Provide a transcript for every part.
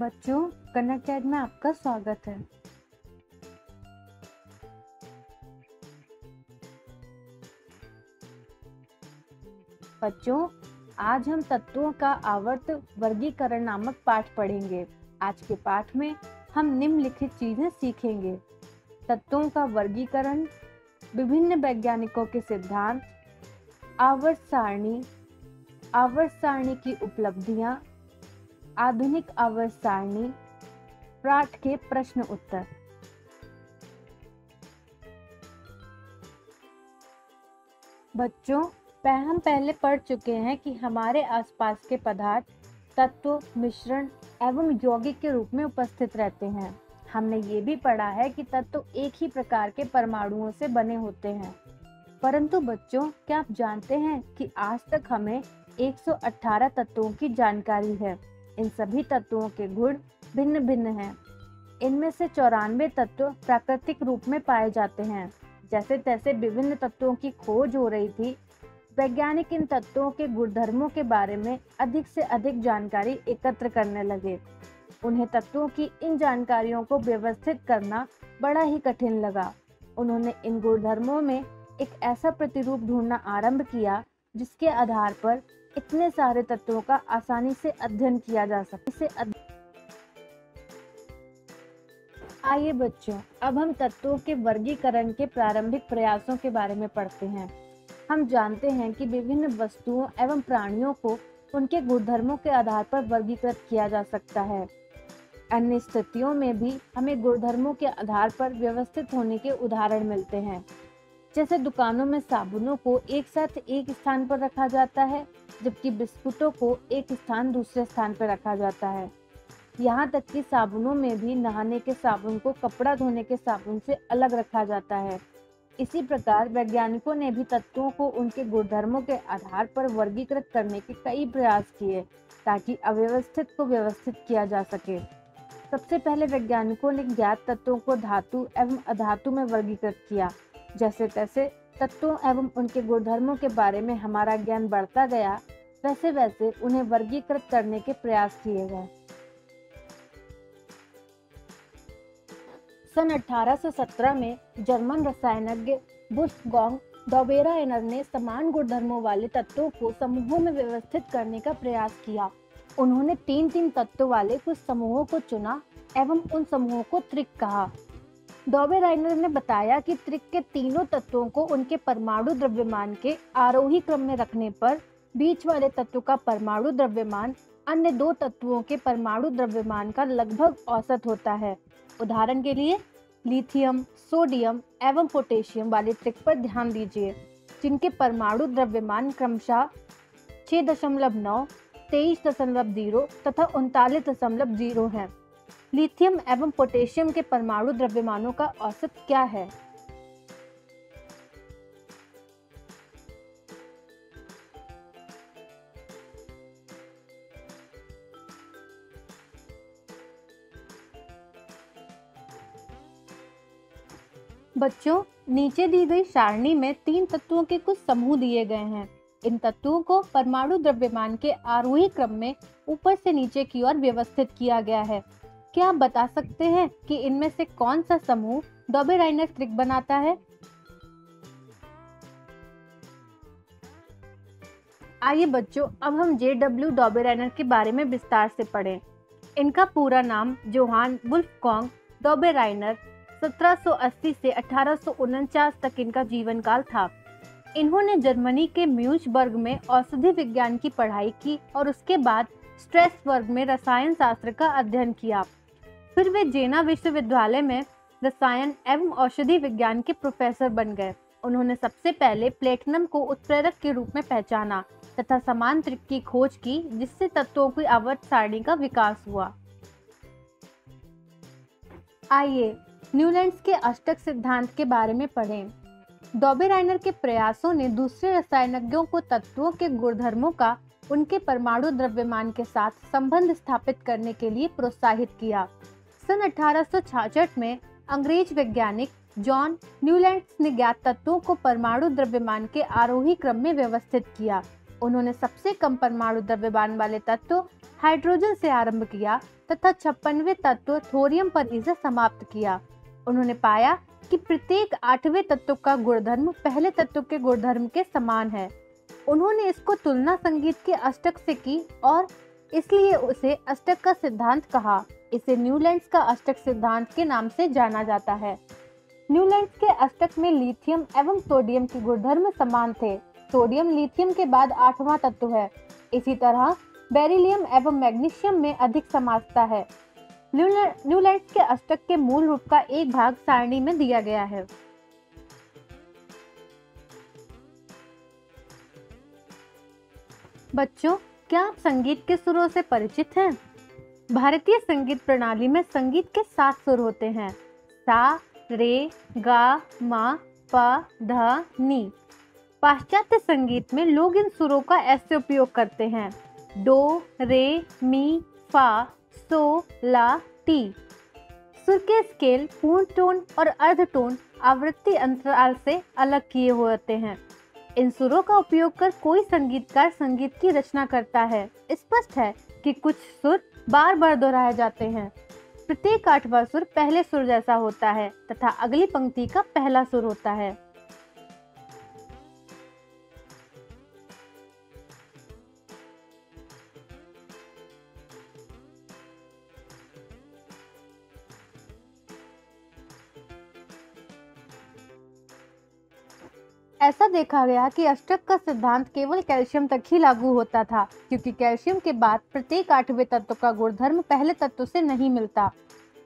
बच्चों, connect chat में आपका स्वागत है। बच्चों, आज हम तत्वों का आवर्त वर्गीकरण नामक पाठ पढ़ेंगे। आज के पाठ में हम निम्नलिखित चीजें सीखेंगे: तत्वों का वर्गीकरण, विभिन्न वैज्ञानिकों के सिद्धांत, आवर्त सारणी की उपलब्धियां, आधुनिक आवर्त सारणी, पाठ के प्रश्न उत्तर। बच्चों, हम पहले पढ़ चुके हैं कि हमारे आसपास के पदार्थ तत्व, मिश्रण एवं यौगिक के रूप में उपस्थित रहते हैं। हमने ये भी पढ़ा है कि तत्व एक ही प्रकार के परमाणुओं से बने होते हैं। परंतु बच्चों, क्या आप जानते हैं कि आज तक हमें 118 तत्वों की जानकारी है। इन सभी तत्वों के गुण भिन्न भिन्न हैं। इनमें से 94 तत्व प्राकृतिक रूप में पाए जाते हैं। जैसे तैसे विभिन्न तत्वों की खोज हो रही थी, वैज्ञानिक इन तत्वों के गुणधर्मों के बारे में अधिक से अधिक जानकारी एकत्र करने लगे। उन्हें तत्वों की इन जानकारियों को व्यवस्थित करना बड़ा ही कठिन लगा। उन्होंने इन गुणधर्मों में एक ऐसा प्रतिरूप ढूंढना आरंभ किया जिसके आधार पर इतने सारे तत्वों का आसानी से अध्ययन किया जा सके। आइए बच्चों, अब हम तत्वों के वर्गीकरण के प्रारंभिक प्रयासों के बारे में पढ़ते हैं। हम जानते हैं कि विभिन्न वस्तुओं एवं प्राणियों को उनके गुणधर्मों के आधार पर वर्गीकृत किया जा सकता है। अन्य स्थितियों में भी हमें गुणधर्मों के आधार पर व्यवस्थित होने के उदाहरण मिलते हैं। जैसे दुकानों में साबुनों को एक साथ एक स्थान पर रखा जाता है, जबकि बिस्कुटों को एक स्थान दूसरे स्थान पर रखा जाता है। यहाँ तक कि साबुनों में भी नहाने के साबुन को कपड़ा धोने के साबुन से अलग रखा जाता है। इसी प्रकार वैज्ञानिकों ने भी तत्वों को उनके गुणधर्मों के आधार पर वर्गीकृत करने के कई प्रयास किए ताकि अव्यवस्थित को व्यवस्थित किया जा सके। सबसे पहले वैज्ञानिकों ने ज्ञात तत्वों को धातु एवं अधातु में वर्गीकृत किया। जैसे तैसे तत्वों एवं उनके गुणधर्मों के बारे में हमारा ज्ञान बढ़ता गया, वैसे वैसे उन्हें वर्गीकृत करने के प्रयास किए गए। सन 1817 में जर्मन रसायनज्ञ वुल्फगांग डॉबेराएनर ने समान गुणधर्मों वाले तत्वों को समूहों में व्यवस्थित करने का प्रयास किया। उन्होंने 3-3 तत्वों वाले कुछ समूहों को चुना एवं उन समूहों को त्रिक कहा। डॉबेराएनर ने बताया कि त्रिक के तीनों तत्वों को उनके परमाणु द्रव्यमान के आरोही क्रम में रखने पर बीच वाले तत्व का परमाणु द्रव्यमान अन्य दो तत्वों के परमाणु द्रव्यमान का लगभग औसत होता है। उदाहरण के लिए लिथियम, सोडियम एवं पोटेशियम वाले त्रिक पर ध्यान दीजिए, जिनके परमाणु द्रव्यमान क्रमशः 6.9, 23.0 तथा 39.0 हैं। लिथियम एवं पोटेशियम के परमाणु द्रव्यमानों का औसत क्या है? बच्चों, नीचे दी गई सारणी में 3 तत्वों के कुछ समूह दिए गए हैं। इन तत्वों को परमाणु द्रव्यमान के आरोही क्रम में ऊपर से नीचे की ओर व्यवस्थित किया गया है। क्या आप बता सकते हैं कि इनमें से कौन सा समूह डॉबेराएनर त्रिक बनाता है? आइए बच्चों, अब हम JW डॉबेराएनर के बारे में विस्तार से पढ़ें। इनका पूरा नाम जोहान वुल्फगांग डॉबेराएनर 1780 से 1849 तक इनका जीवन काल था। इन्होंने जर्मनी के म्यूनिचबर्ग में औषधि विज्ञान की पढ़ाई की और उसके बाद स्ट्रासबर्ग में रसायन शास्त्र का अध्ययन किया। फिर वे जेना विश्वविद्यालय में रसायन एवं औषधि विज्ञान के प्रोफेसर बन गए। उन्होंने सबसे पहले प्लेटिनम को उत्प्रेरक के रूप में पहचाना तथा समान त्रिक की खोज की, जिससे तत्वों की आवर्त सारणी का विकास हुआ। आइए न्यूलैंड्स के अष्टक सिद्धांत के बारे में पढ़ें। डॉबेराएनर के प्रयासों ने दूसरे रसायनज्ञों को तत्वों के गुणधर्मों का उनके परमाणु द्रव्यमान के साथ संबंध स्थापित करने के लिए प्रोत्साहित किया। सन 1866 में अंग्रेज वैज्ञानिक जॉन न्यूलैंड्स ने ज्ञात तत्वों को परमाणु द्रव्यमान के आरोही क्रम में व्यवस्थित किया। उन्होंने सबसे कम परमाणु द्रव्यमान वाले तत्व हाइड्रोजन से आरंभ किया तथा 56वें तत्व थोरियम पर इसे समाप्त किया। उन्होंने पाया कि प्रत्येक 8वें तत्व का गुणधर्म पहले तत्व के गुणधर्म के समान है। उन्होंने इसको तुलना संगीत के अष्टक से की और इसलिए उसे अष्टक का सिद्धांत कहा। इसे न्यूलैंड्स का अष्टक सिद्धांत के नाम से जाना जाता है। न्यूलैंड्स के अष्टक में लिथियम एवं सोडियम के गुणधर्म समान थे। सोडियम लिथियम के बाद 8वां तत्व है। इसी तरह बेरिलियम एवं मैग्नीशियम में अधिक समानता है। न्यूलैंड्स के अष्टक के मूल रूप का एक भाग सारणी में दिया गया है। बच्चों, क्या आप संगीत के सुरों से परिचित हैं? भारतीय संगीत प्रणाली में संगीत के 7 सुर होते हैं: सा, रे, गा, मा, पा, धा, नी। पाश्चात्य संगीत में लोग इन सुरों का ऐसे उपयोग करते हैं: डो, रे, मी, फा, सो, ला, टी। सुर के स्केल पूर्ण टोन और अर्ध टोन आवृत्ति अंतराल से अलग किए होते हैं। इन सुरों का उपयोग कर कोई संगीतकार संगीत की रचना करता है। स्पष्ट है कि कुछ सुर बार बार दोहराए जाते हैं। प्रत्येक 8वां सुर पहले सुर जैसा होता है तथा अगली पंक्ति का पहला सुर होता है। ऐसा देखा गया कि अष्टक का सिद्धांत केवल कैल्शियम तक ही लागू होता था, क्योंकि कैल्शियम के बाद प्रत्येक 8वें तत्व का गुणधर्म पहले तत्व से नहीं मिलता।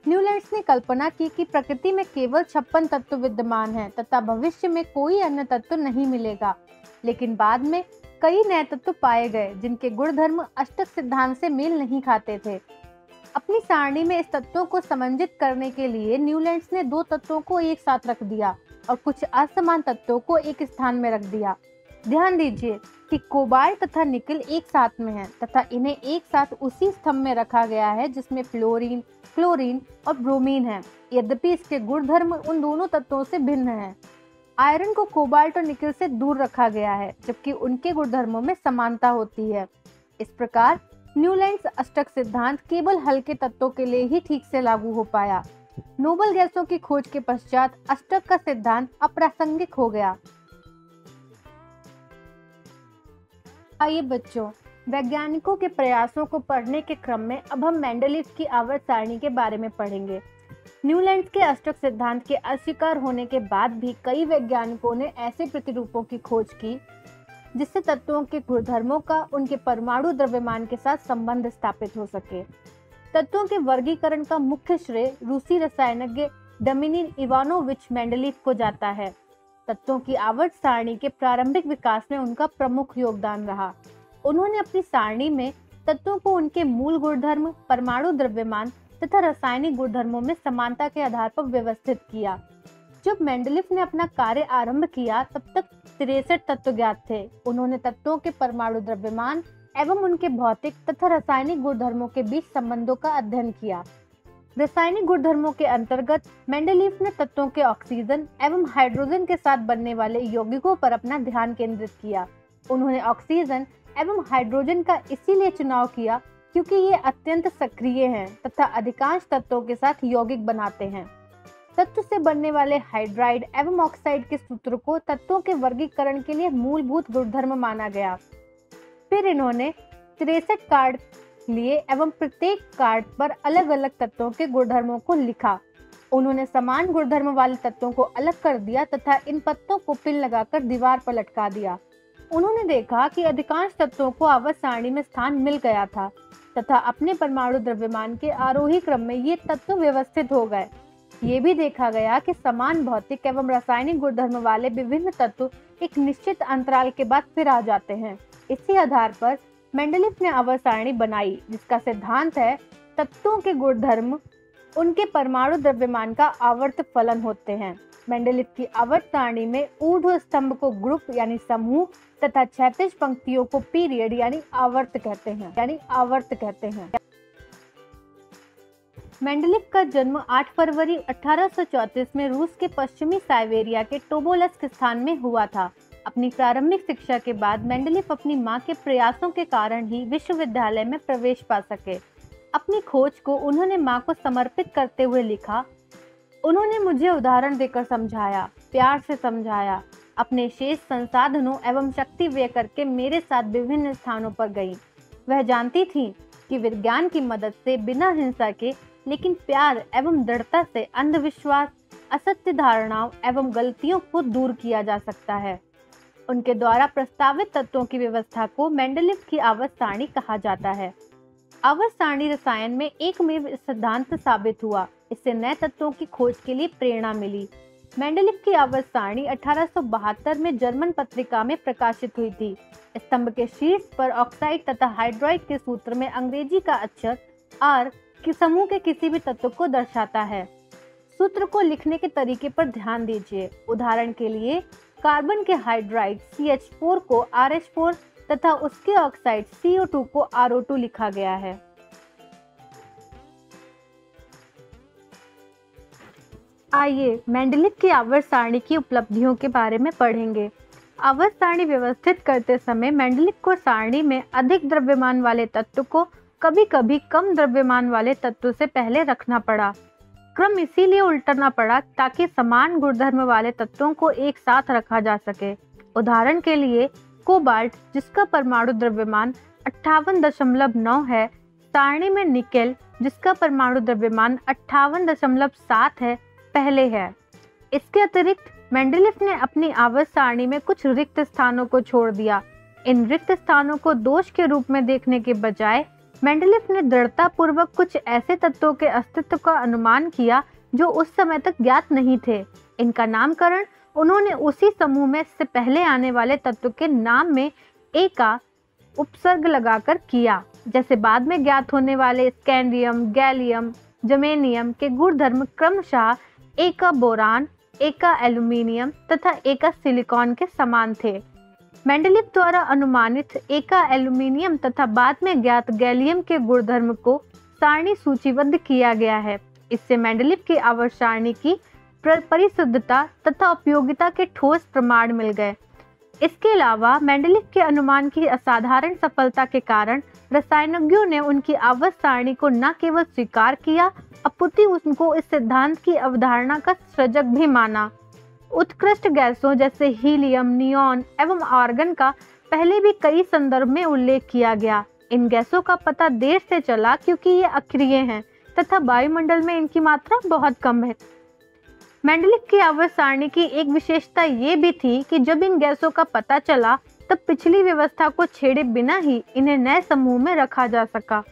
न्यूलैंड्स ने कल्पना की कि प्रकृति में केवल 56 तत्व विद्यमान हैं तथा भविष्य में कोई अन्य तत्व नहीं मिलेगा। लेकिन बाद में कई नए तत्व पाए गए जिनके गुणधर्म अष्टक सिद्धांत से मेल नहीं खाते थे। अपनी सारणी में इस तत्वों को समंजित करने के लिए न्यूलैंड्स ने 2 तत्वों को एक साथ रख दिया और कुछ असमान तत्वों को एक स्थान में रख दिया। ध्यान दीजिए कि कोबाल्ट तथा निकल एक साथ में हैं तथा इन्हें एक साथ उसी स्तंभ में रखा गया है जिसमें फ्लोरीन, क्लोरीन और ब्रोमीन है। यद्यपि इसके गुणधर्म उन दोनों तत्वों से भिन्न हैं। आयरन को कोबाल्ट और निकल से दूर रखा गया है, जबकि उनके गुणधर्मों में समानता होती है। इस प्रकार न्यूलैंड्स अष्टक सिद्धांत केवल हल्के तत्वों के लिए ही ठीक से लागू हो पाया। नोबल गैसों की खोज के पश्चात अष्टक का सिद्धांत अप्रासंगिक हो गया। आइए बच्चों, वैज्ञानिकों के प्रयासों को पढ़ने के क्रम में अब हम मेंडलीव की आवर्त सारणी के बारे में पढ़ेंगे। न्यूलैंड्स के अष्टक सिद्धांत के अस्वीकार होने के बाद भी कई वैज्ञानिकों ने ऐसे प्रतिरूपों की खोज की जिससे तत्वों के गुणधर्मों का उनके परमाणु द्रव्यमान के साथ संबंध स्थापित हो सके। तत्वों के वर्गीकरण का मुख्य श्रेय रूसी रसायनज्ञ डमिनिन इवानोविच मेंडलीव को जाता है। तत्वों की आवर्त सारणी के प्रारंभिक विकास में उनका प्रमुख योगदान रहा। उन्होंने अपनी सारणी में तत्वों को उनके मूल गुणधर्म, परमाणु द्रव्यमान तथा रासायनिक गुणधर्मों में समानता के आधार पर व्यवस्थित किया। जब मेंडलीव ने अपना कार्य आरंभ किया तब तक 63 तत्व ज्ञात थे। उन्होंने तत्वों के परमाणु द्रव्यमान एवं उनके भौतिक तथा रासायनिक गुणधर्मों के बीच संबंधों का अध्ययन किया। रासायनिक गुणधर्मों के अंतर्गत मेंडलीव ने तत्वों के ऑक्सीजन एवं हाइड्रोजन के साथ बनने वाले यौगिकों पर अपना ध्यान केंद्रित किया। उन्होंने ऑक्सीजन एवं हाइड्रोजन का इसीलिए चुनाव किया क्योंकि ये अत्यंत सक्रिय हैं तथा अधिकांश तत्वों के साथ यौगिक बनाते हैं। तत्व से बनने वाले हाइड्राइड एवं ऑक्साइड के सूत्र को तत्वों के वर्गीकरण के लिए मूलभूत गुणधर्म माना गया। फिर इन्होंने 63 कार्ड लिए एवं प्रत्येक कार्ड पर अलग अलग तत्वों के गुणधर्मों को लिखा। उन्होंने समान गुणधर्म वाले तत्वों को अलग कर दिया तथा इन पत्तों को पिन लगाकर दीवार पर लटका दिया। उन्होंने देखा कि अधिकांश तत्वों को आवर्त सारणी में स्थान मिल गया था तथा अपने परमाणु द्रव्यमान के आरोही क्रम में ये तत्व व्यवस्थित हो गए। ये भी देखा गया कि समान भौतिक एवं रासायनिक गुणधर्म वाले विभिन्न तत्व एक निश्चित अंतराल के बाद फिर आ जाते हैं। इसी आधार पर मेंडलीव ने आवर्त सारणी बनाई जिसका सिद्धांत है तत्वों के गुणधर्म उनके परमाणु द्रव्यमान का आवर्त फलन होते हैं। मेंडलीव की आवर्त सारणी में ऊर्ध्व स्तंभ को ग्रुप यानी समूह तथा क्षैतिज पंक्तियों को पीरियड यानी आवर्त कहते हैं। मेंडलीव का जन्म 8 फरवरी 1834 में रूस के पश्चिमी साइबेरिया के टोबोलस्क स्थान में हुआ था। अपनी प्रारंभिक शिक्षा के बाद मेंडलीफ अपनी मां के प्रयासों के कारण ही विश्वविद्यालय में प्रवेश पा सके। अपनी खोज को उन्होंने मां को समर्पित करते हुए लिखा, उन्होंने मुझे उदाहरण देकर समझाया, प्यार से समझाया, अपने शेष संसाधनों एवं शक्ति व्यय करके मेरे साथ विभिन्न स्थानों पर गई। वह जानती थी कि विज्ञान की मदद से बिना हिंसा के लेकिन प्यार एवं दृढ़ता से अंधविश्वास, असत्य धारणाओं एवं गलतियों को दूर किया जा सकता है। उनके द्वारा प्रस्तावित तत्वों की व्यवस्था को मेंडलीफ की आवर्त सारणी कहा जाता है। आवर्त सारणी रसायन में एकमेव सिद्धांत साबित हुआ। इससे नए तत्वों की खोज के लिए प्रेरणा मिली। मेंडलीफ की आवर्त सारणी 1872 में जर्मन पत्रिका में प्रकाशित हुई थी। स्तंभ के शीर्ष पर ऑक्साइड तथा हाइड्राइड के सूत्र में अंग्रेजी का अक्षर R के समूह के किसी भी तत्व को दर्शाता है। सूत्र को लिखने के तरीके पर ध्यान दीजिए। उदाहरण के लिए कार्बन के हाइड्राइड CH4 को RH4 तथा उसके ऑक्साइड CO2 को RO2 लिखा गया है। आइए मेंडलीफ की आवर्त सारणी की उपलब्धियों के बारे में पढ़ेंगे। आवर्त सारणी व्यवस्थित करते समय मेंडलीफ को सारणी में अधिक द्रव्यमान वाले तत्व को कभी-कभी कम द्रव्यमान वाले तत्व से पहले रखना पड़ा। क्रम इसीलिए उल्टना पड़ा ताकि समान गुणधर्म वाले तत्वों को एक साथ रखा जा सके। उदाहरण के लिए कोबाल्ट, जिसका परमाणु द्रव्यमान 58.9 है, सारणी में निकेल, जिसका परमाणु द्रव्यमान 58.7 है, पहले है। इसके अतिरिक्त मेंडलीफ ने अपनी आवर्त सारणी में कुछ रिक्त स्थानों को छोड़ दिया। इन रिक्त स्थानों को दोष के रूप में देखने के बजाय मेंडलीफ ने दृढ़ता पूर्वक कुछ ऐसे तत्वों के अस्तित्व का अनुमान किया जो उस समय तक ज्ञात नहीं थे। इनका नामकरण उन्होंने उसी समूह में से पहले आने वाले तत्व के नाम में ए का उपसर्ग लगाकर किया। जैसे बाद में ज्ञात होने वाले स्कैंडियम, गैलियम, जर्मेनियम के गुणधर्म क्रमशः ए का बोरान, ए का एल्यूमिनियम तथा ए का सिलिकॉन के समान थे। मेंडलीफ द्वारा अनुमानित ए का एल्यूमिनियम तथा बाद में ज्ञात गैलियम के गुणधर्म को सारणी सूचीबद्ध किया गया है। इससे मेंडलीफ की आवर्त सारणी की परिशुद्धता तथा उपयोगिता के ठोस प्रमाण मिल गए। इसके अलावा मेंडलीफ के अनुमान की असाधारण सफलता के कारण रसायनज्ञों ने उनकी आवर्त सारणी को न केवल स्वीकार किया, अपितु उनको इस सिद्धांत की अवधारणा का सृजक भी माना। उत्कृष्ट गैसों जैसे हीलियम, नियॉन एवं आर्गन का पहले भी कई संदर्भ में उल्लेख किया गया। इन गैसों का पता देर से चला क्योंकि ये अक्रिय हैं तथा वायुमंडल में इनकी मात्रा बहुत कम है। मेंडलीफ की आवर्त सारणी की एक विशेषता ये भी थी कि जब इन गैसों का पता चला तब पिछली व्यवस्था को छेड़े बिना ही इन्हें नए समूह में रखा जा सका।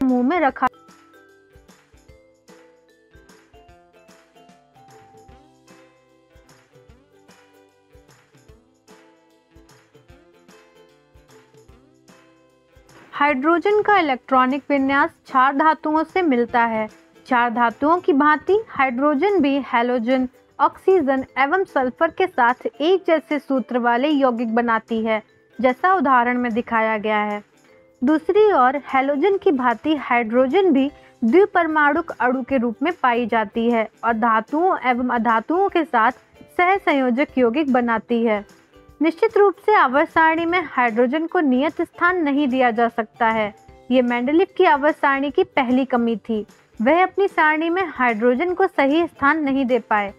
हाइड्रोजन का इलेक्ट्रॉनिक विन्यास क्षार धातुओं से मिलता है। क्षार धातुओं की भांति हाइड्रोजन भी हैलोजन, ऑक्सीजन एवं सल्फर के साथ एक जैसे सूत्र वाले यौगिक बनाती है, जैसा उदाहरण में दिखाया गया है। दूसरी ओर हैलोजन की भांति हाइड्रोजन भी द्विपरमाणुक अणु के रूप में पाई जाती है और धातुओं एवं अधातुओं के साथ सहसंयोजक यौगिक बनाती है। निश्चित रूप से आवर्त सारणी में हाइड्रोजन को नियत स्थान नहीं दिया जा सकता है। ये मेंडलीफ की आवर्त सारणी की पहली कमी थी। वह अपनी सारणी में हाइड्रोजन को सही स्थान नहीं दे पाए।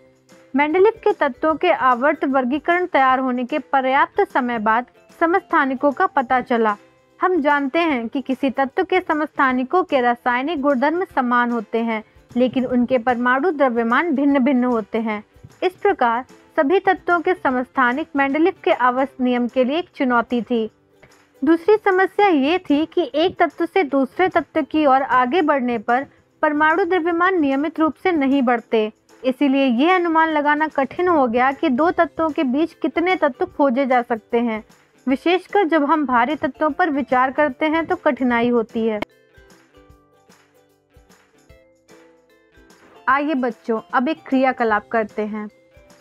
मेंडलीफ के तत्वों के आवर्त वर्गीकरण तैयार होने के पर्याप्त समय बाद समस्थानिकों का पता चला। हम जानते हैं कि किसी तत्व के समस्थानिकों के रासायनिक गुणधर्म समान होते हैं, लेकिन उनके परमाणु द्रव्यमान भिन्न भिन्न होते हैं। इस प्रकार सभी तत्वों के समस्थानिक मेंडलीफ के आवर्त नियम के लिए एक चुनौती थी। दूसरी समस्या ये थी कि एक तत्व से दूसरे तत्व की ओर आगे बढ़ने पर परमाणु द्रव्यमान नियमित रूप से नहीं बढ़ते। इसीलिए यह अनुमान लगाना कठिन हो गया कि दो तत्वों के बीच कितने तत्व खोजे जा सकते हैं। विशेषकर जब हम भारी तत्वों पर विचार करते हैं तो कठिनाई होती है। आइए बच्चों, अब एक क्रियाकलाप करते हैं।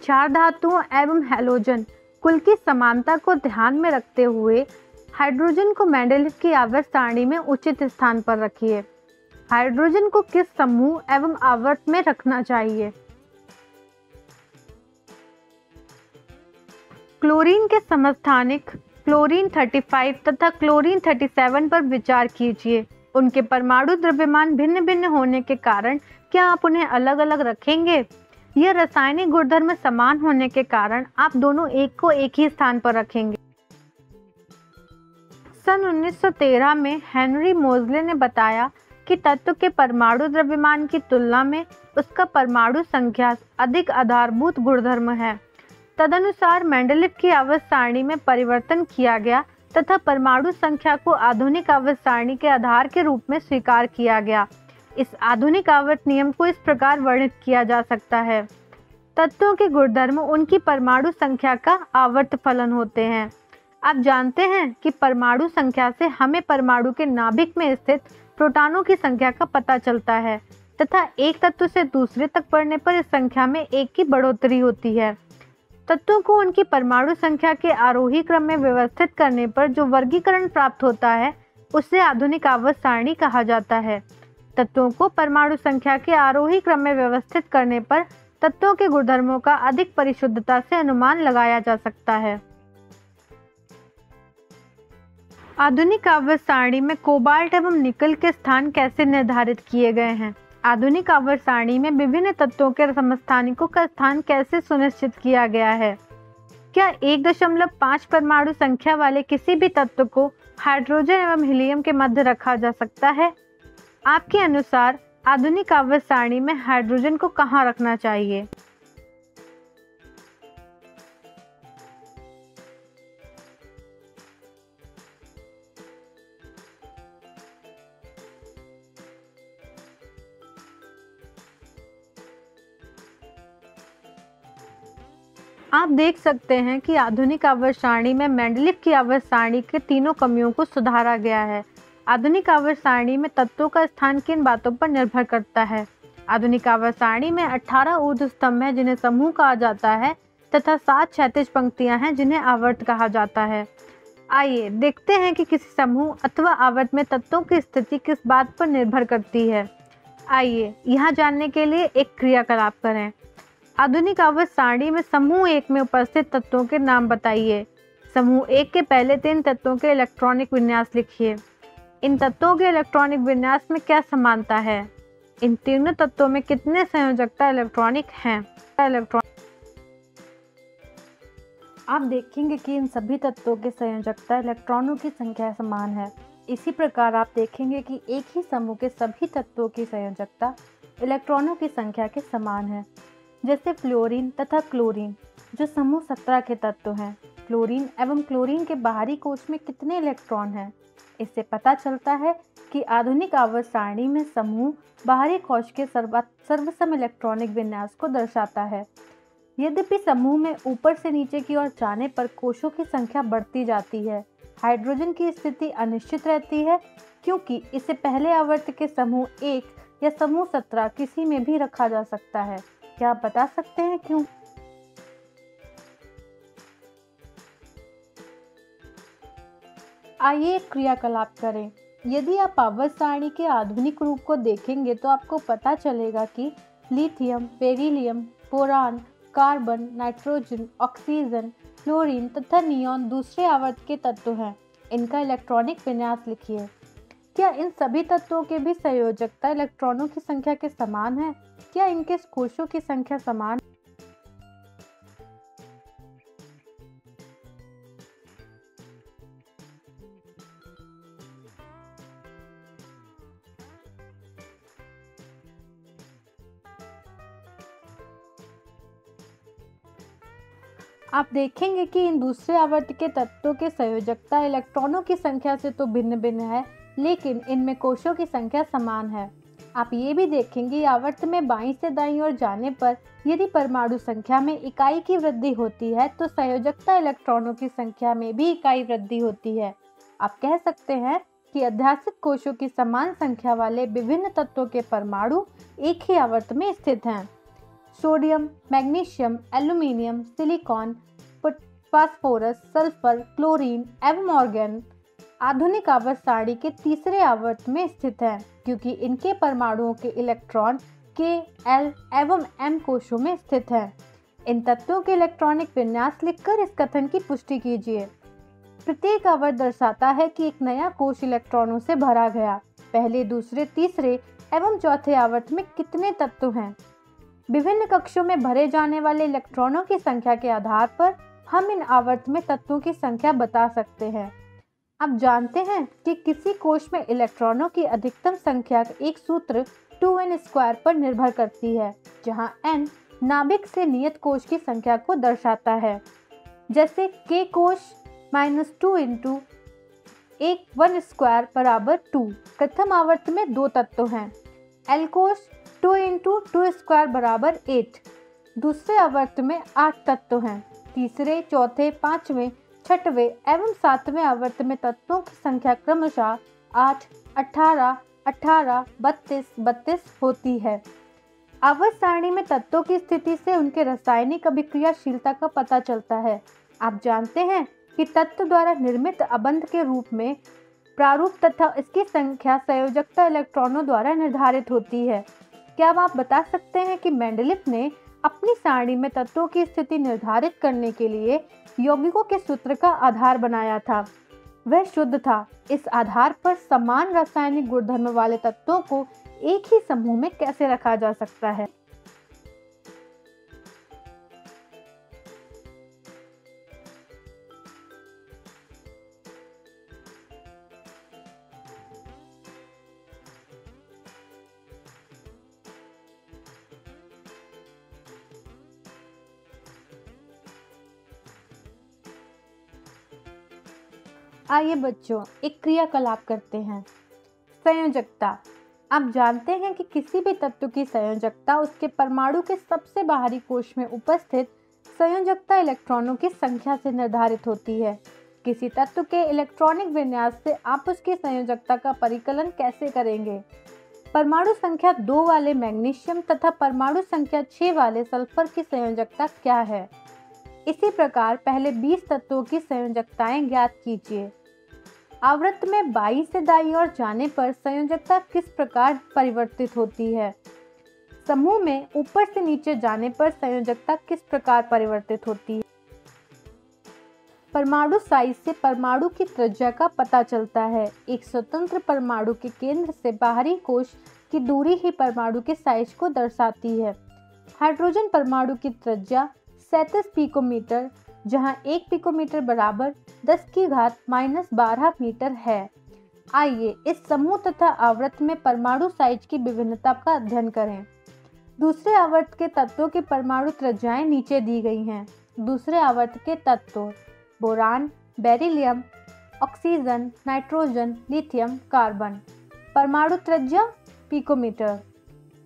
क्षार धातुओं एवं हैलोजन कुल की समानता को ध्यान में रखते हुए हाइड्रोजन को मेंडलीफ की आवर्त सारणी में उचित स्थान पर रखिए। हाइड्रोजन को किस समूह एवं आवर्त में रखना चाहिए? क्लोरीन के समस्थानिक क्लोरीन 35 तथा क्लोरीन 37 पर विचार कीजिए। उनके परमाणु द्रव्यमान भिन्न भिन्न होने के कारण क्या आप उन्हें अलग अलग रखेंगे? यह रासायनिक गुणधर्म समान होने के कारण आप दोनों एक को एक ही स्थान पर रखेंगे। सन 1913 में हेनरी मोज़ले ने बताया कि तत्व के परमाणु द्रव्यमान की तुलना में उसका परमाणु संख्या अधिक आधारभूत गुणधर्म है। तदनुसार मेंडलीव की आवर्त सारणी में परिवर्तन किया गया तथा परमाणु संख्या को आधुनिक आवर्त सारणी के आधार के रूप में स्वीकार किया गया। इस आधुनिक आवर्त नियम को इस प्रकार वर्णित किया जा सकता है। तत्वों के गुणधर्म उनकी परमाणु संख्या का आवर्त फलन होते हैं। आप जानते हैं कि परमाणु संख्या से हमें परमाणु के नाभिक में स्थित प्रोटॉनों की संख्या का पता चलता है तथा एक तत्व से दूसरे तक बढ़ने पर इस संख्या में एक की बढ़ोतरी होती है। तत्वों को उनकी परमाणु संख्या के आरोही क्रम में व्यवस्थित करने पर जो वर्गीकरण प्राप्त होता है उसे आधुनिक आवर्त सारणी कहा जाता है। तत्वों को परमाणु संख्या के आरोही क्रम में व्यवस्थित करने पर तत्वों के गुणधर्मों का अधिक परिशुद्धता से अनुमान लगाया जा सकता है। आधुनिक आवर्त सारणी में कोबाल्ट एवं निकल के स्थान कैसे निर्धारित किए गए हैं? आधुनिक आवर्त सारणी में विभिन्न तत्वों के समस्थानिकों का स्थान कैसे सुनिश्चित किया गया है? क्या 1.5 परमाणु संख्या वाले किसी भी तत्व को हाइड्रोजन एवं हीलियम के मध्य रखा जा सकता है? आपके अनुसार आधुनिक आवर्त सारणी में हाइड्रोजन को कहाँ रखना चाहिए? आप देख सकते हैं कि आधुनिक आवर्त सारणी में मेंडलीव की आवर्त सारणी के तीनों कमियों को सुधारा गया है। आधुनिक आवर्त सारणी में तत्वों का स्थान किन बातों पर निर्भर करता है? आधुनिक आवर्त सारणी में 18 ऊर्ध्व स्तंभ हैं जिन्हें समूह कहा जाता है तथा 7 क्षैतिज पंक्तियां हैं जिन्हें आवर्त कहा जाता है। आइए देखते हैं कि किसी समूह अथवा आवर्त में तत्वों की स्थिति किस बात पर निर्भर करती है। आइए यहाँ जानने के लिए एक क्रियाकलाप करें। आधुनिक आवर्त सारणी में समूह 1 में उपस्थित तत्वों के नाम बताइए। समूह 1 के पहले 3 तत्वों के इलेक्ट्रॉनिक विन्यास लिखिए। इन तत्वों के इलेक्ट्रॉनिक विन्यास में क्या समानता है? इन तीनों तत्वों में कितने संयोजकता इलेक्ट्रॉनिक हैं? आप देखेंगे कि इन सभी तत्वों के संयोजकता इलेक्ट्रॉनों की संख्या समान है। इसी प्रकार आप देखेंगे कि एक ही समूह के सभी तत्वों की संयोजकता इलेक्ट्रॉनों की संख्या के समान है। जैसे फ्लोरीन तथा क्लोरीन जो समूह 17 के तत्व हैं। फ्लोरीन एवं क्लोरीन के बाहरी कोश में कितने इलेक्ट्रॉन हैं? इससे पता चलता है कि आधुनिक आवर्त सारणी में समूह बाहरी कोश के सर्वसम इलेक्ट्रॉनिक विन्यास को दर्शाता है। यद्यपि समूह में ऊपर से नीचे की ओर जाने पर कोशों की संख्या बढ़ती जाती है, हाइड्रोजन की स्थिति अनिश्चित रहती है क्योंकि इसे पहले आवर्त के समूह 1 या समूह 17 किसी में भी रखा जा सकता है। क्या आप बता सकते हैं क्यों? आइए एक क्रियाकलाप करें। यदि आप आवर्त सारणी के आधुनिक रूप को देखेंगे तो आपको पता चलेगा कि lithium, beryllium, boron, carbon, nitrogen, oxygen, fluorine तथा नियॉन दूसरे आवर्त के तत्व हैं। इनका इलेक्ट्रॉनिक विन्यास लिखिए। क्या इन सभी तत्वों के भी संयोजकता इलेक्ट्रॉनों की संख्या के समान है? क्या इनके कोशों की संख्या समान? आप देखेंगे कि इन दूसरे आवर्त के तत्वों के संयोजकता इलेक्ट्रॉनों की संख्या से तो भिन्न भिन्न है, लेकिन इनमें कोशों की संख्या समान है। आप ये भी देखेंगे आवर्त में बाईं से दाईं ओर जाने पर यदि परमाणु संख्या में इकाई की वृद्धि होती है तो संयोजकता इलेक्ट्रॉनों की संख्या में भी इकाई वृद्धि होती है। आप कह सकते हैं कि अध्यासित कोशों की समान संख्या वाले विभिन्न तत्वों के परमाणु एक ही आवर्त में स्थित हैं। Sodium, magnesium, aluminium, silicon, phosphorus, sulphur, chlorine एवं ऑर्गन आधुनिक आवर्त सारणी के तीसरे आवर्त में स्थित हैं क्योंकि इनके परमाणुओं के इलेक्ट्रॉन K, L एवं M कोशों में स्थित हैं। इन तत्वों के इलेक्ट्रॉनिक विन्यास लिखकर इस कथन की पुष्टि कीजिए। प्रत्येक आवर्त दर्शाता है कि एक नया कोश इलेक्ट्रॉनों से भरा गया। पहले, दूसरे, तीसरे एवं चौथे आवर्त में कितने तत्व हैं? विभिन्न कक्षों में भरे जाने वाले इलेक्ट्रॉनों की संख्या के आधार पर हम इन आवर्त में तत्वों की संख्या बता सकते हैं। अब जानते हैं कि किसी कोश में इलेक्ट्रॉनों की अधिकतम संख्या एक सूत्र 2n² पर निर्भर करती है, जहां n नाभिक से नियत कोश की संख्या को दर्शाता है। जैसे k कोश -2 × 1² बराबर 2। प्रथम आवर्त में 2 तत्व हैं। L कोश 2 × 2² बराबर 8। दूसरे आवर्त में 8 तत्व हैं। तीसरे, चौथे, पांचवें, छठवें एवं सातवें आवर्त में तत्वों की संख्या क्रमशः 8, 18, 18, 32, 32 होती है। आवर्त सारणी में तत्वों की स्थिति से उनके रासायनिक अभिक्रियाशीलता का पता चलता है। आप जानते हैं कि तत्व द्वारा निर्मित अबंध के रूप में प्रारूप तथा इसकी संख्या संयोजकता इलेक्ट्रॉनों द्वारा निर्धारित होती है। क्या अब आप बता सकते हैं कि मेंडलीफ ने अपनी सारणी में तत्वों की स्थिति निर्धारित करने के लिए यौगिकों के सूत्र का आधार बनाया था? वह शुद्ध था। इस आधार पर समान रासायनिक गुणधर्म वाले तत्वों को एक ही समूह में कैसे रखा जा सकता है? आइए बच्चों, एक क्रियाकलाप करते हैं। संयोजकता। आप जानते हैं कि किसी भी तत्व की संयोजकता उसके परमाणु के सबसे बाहरी कोश में उपस्थित संयोजकता इलेक्ट्रॉनों की संख्या से निर्धारित होती है। किसी तत्व के इलेक्ट्रॉनिक विन्यास से आप उसकी संयोजकता का परिकलन कैसे करेंगे? परमाणु संख्या 2 वाले मैग्नीशियम तथा परमाणु संख्या 6 वाले सल्फर की संयोजकता क्या है? इसी प्रकार पहले 20 तत्वों की संयोजकताएं ज्ञात कीजिए। आवृत्त में बाईं से दाईं ओर जाने पर संयोजकता किस प्रकार परिवर्तित होती है? समूह में ऊपर से नीचे जाने पर संयोजकता किस प्रकार परिवर्तित होती है? परमाणु साइज से परमाणु की त्रिज्या का पता चलता है। एक स्वतंत्र परमाणु के केंद्र से बाहरी कोश की दूरी ही परमाणु के साइज को दर्शाती है। हाइड्रोजन परमाणु की त्रिज्या 37 पिकोमीटर, जहां 1 पिकोमीटर बराबर 10⁻⁻12 मीटर है। आइए इस समूह तथा आवर्त में परमाणु साइज की विभिन्नता का अध्ययन करें। दूसरे आवर्त के तत्वों की परमाणु त्रिज्याएं नीचे दी गई हैं। दूसरे आवर्त के तत्व boron, beryllium, oxygen, nitrogen, lithium, carbon. परमाणु त्रिज्या पिकोमीटर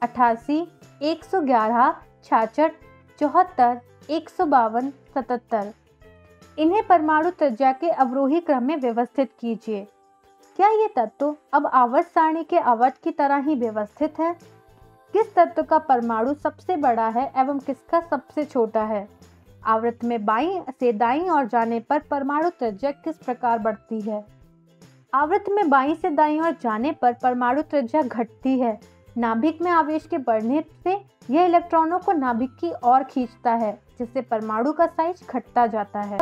88, 111, 66, 74, 152, 77। इन्हें परमाणु त्रिज्या के अवरोही क्रम में व्यवस्थित कीजिए। क्या ये तत्व अब आवर्त सारणी के आवर्त की तरह ही व्यवस्थित है? किस तत्व का परमाणु सबसे बड़ा है एवं किसका सबसे छोटा है? आवृत्त में बाईं से दाईं ओर जाने पर परमाणु त्रिज्या किस प्रकार बढ़ती है? आवृत्त में बाईं से दाईं ओर जाने पर परमाणु त्रिज्या घटती है। नाभिक में आवेश के बढ़ने से यह इलेक्ट्रॉनों को नाभिक की ओर खींचता है, जिससे परमाणु का साइज घटता जाता है।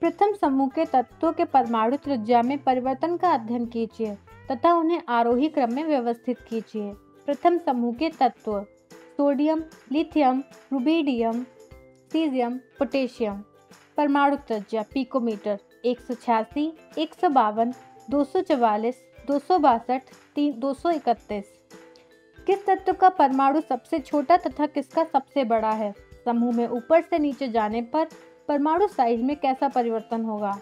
प्रथम समूह के तत्वों के परमाणु त्रिज्या में परिवर्तन का अध्ययन कीजिए तथा उन्हें आरोही क्रम में व्यवस्थित कीजिए। प्रथम समूह के तत्व sodium, lithium, rubidium, caesium, potassium. परमाणु त्रिज्या पिकोमीटर 186, 152, 244, 262, 231। किस तत्व का परमाणु सबसे छोटा तथा किसका सबसे बड़ा है? समूह में ऊपर से नीचे जाने पर परमाणु साइज में कैसा परिवर्तन होगा?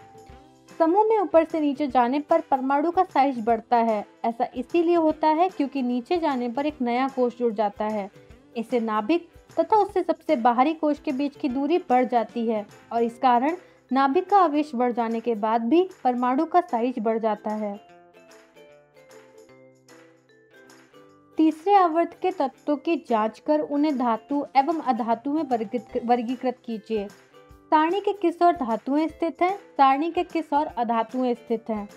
समूह में ऊपर से नीचे जाने पर परमाणु का साइज बढ़ता है। ऐसा इसीलिए होता है क्योंकि नीचे जाने पर एक नया कोश जुड़ जाता है। इससे नाभिक तथा उससे सबसे बाहरी कोश के बीच की दूरी बढ़ जाती है और इस कारण नाभिक का आवेश बढ़ जाने के बाद भी परमाणु का साइज बढ़ जाता है। तीसरे आवर्त के तत्वों की जांच कर उन्हें धातु एवं अधातु में वर्गीकृत कीजिए। सारणी के किस ओर धातुएं स्थित हैं? सारणी के किस ओर अधातुएं स्थित हैं?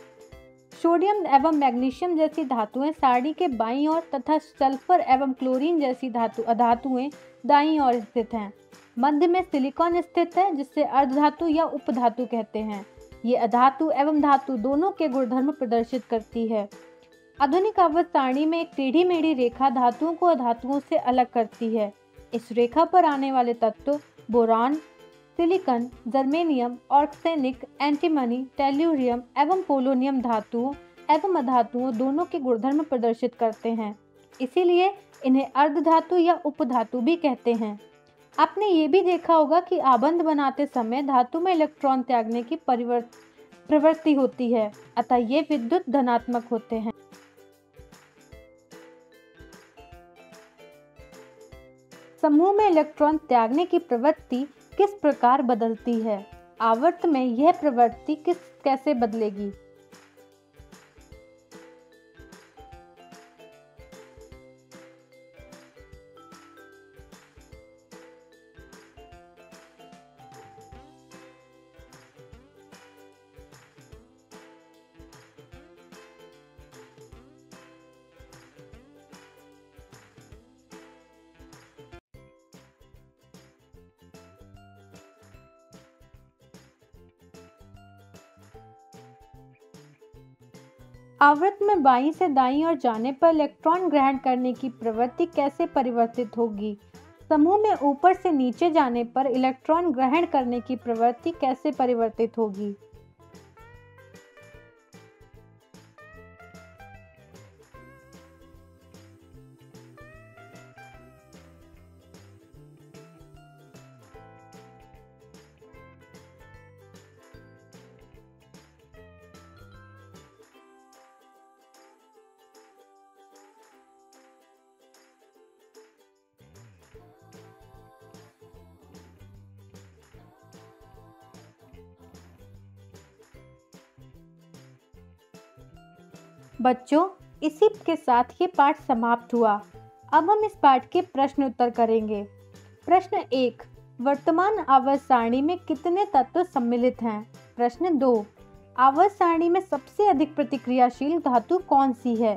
सोडियम एवं मैग्नीशियम जैसी धातुएं सारणी के बाईं ओर तथा सल्फर एवं क्लोरीन जैसी अधातुएं दाईं ओर स्थित हैं। मध्य में सिलिकॉन स्थित है, जिससे अर्धधातु या उपधातु कहते हैं। ये अधातु एवं धातु दोनों के गुणधर्म प्रदर्शित करती है। आधुनिक आवर्त सारणी में एक टेढ़ी मेढ़ी रेखा धातुओं को अधातुओं से अलग करती है। इस रेखा पर आने वाले तत्व boron, silicon, germanium, arsenic, antimony, tellurium एवं पोलोनियम धातुओं एवं अधातुओं दोनों के गुणधर्म प्रदर्शित करते हैं। इसीलिए इन्हें अर्धधातु या उपधातु भी कहते हैं। आपने ये भी देखा होगा कि आबंध बनाते समय धातु में इलेक्ट्रॉन त्यागने की प्रवृत्ति होती है, अतः ये विद्युत धनात्मक होते हैं। समूह में इलेक्ट्रॉन त्यागने की प्रवृत्ति किस प्रकार बदलती है? आवर्त में यह प्रवृत्ति कैसे बदलेगी? आवर्त में बाईं से दाईं ओर जाने पर इलेक्ट्रॉन ग्रहण करने की प्रवृत्ति कैसे परिवर्तित होगी? समूह में ऊपर से नीचे जाने पर इलेक्ट्रॉन ग्रहण करने की प्रवृत्ति कैसे परिवर्तित होगी? बच्चों, इसी के साथ ये पाठ समाप्त हुआ। अब हम इस पाठ के प्रश्न उत्तर करेंगे। प्रश्न 1, वर्तमान आवर्त सारणी में कितने तत्व सम्मिलित हैं? प्रश्न 2, आवर्त सारणी में सबसे अधिक प्रतिक्रियाशील धातु कौन सी है?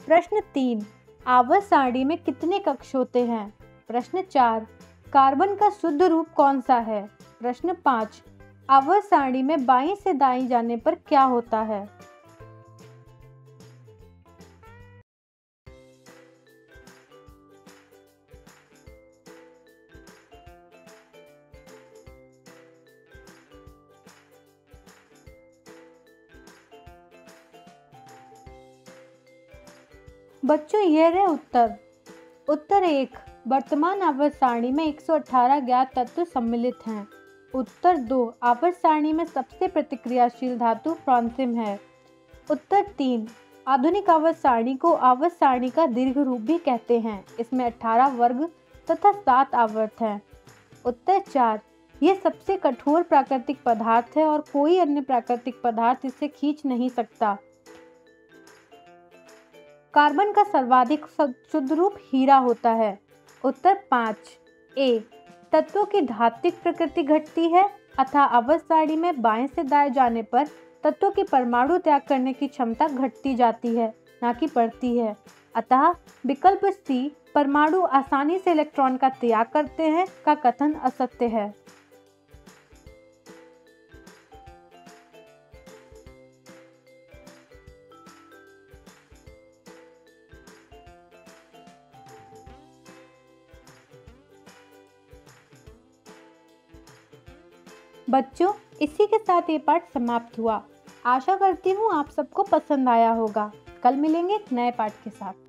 प्रश्न 3, आवर्त सारणी में कितने कक्ष होते हैं? प्रश्न 4, कार्बन का शुद्ध रूप कौन सा है? प्रश्न 5, आवर्त सारणी में बाईं से दाईं जाने पर क्या होता है? बच्चों, ये रहे उत्तर। उत्तर 1, वर्तमान आवर्त सारणी में 118 ज्ञात तत्व सम्मिलित हैं। उत्तर 2, आवर्त सारणी में सबसे प्रतिक्रियाशील धातु फ्रांसिम है। उत्तर 3, आधुनिक आवर्त सारणी को आवर्त सारणी का दीर्घ रूप भी कहते हैं। इसमें 18 वर्ग तथा 7 आवर्त हैं। उत्तर 4, यह सबसे कठोर प्राकृतिक पदार्थ है और कोई अन्य प्राकृतिक पदार्थ इसे खींच नहीं सकता। कार्बन का सर्वाधिक शुद्ध रूप हीरा होता है। उत्तर 5, ए, तत्वों की धात्विक प्रकृति घटती है, अतः आवर्त सारणी में बाएं से दाएं जाने पर तत्वों की परमाणु त्याग करने की क्षमता घटती जाती है, न कि बढ़ती है। अतः विकल्प सी, परमाणु आसानी से इलेक्ट्रॉन का त्याग करते हैं, का कथन असत्य है। बच्चों, इसी के साथ ये पाठ समाप्त हुआ। आशा करती हूँ आप सबको पसंद आया होगा। कल मिलेंगे एक नए पाठ के साथ।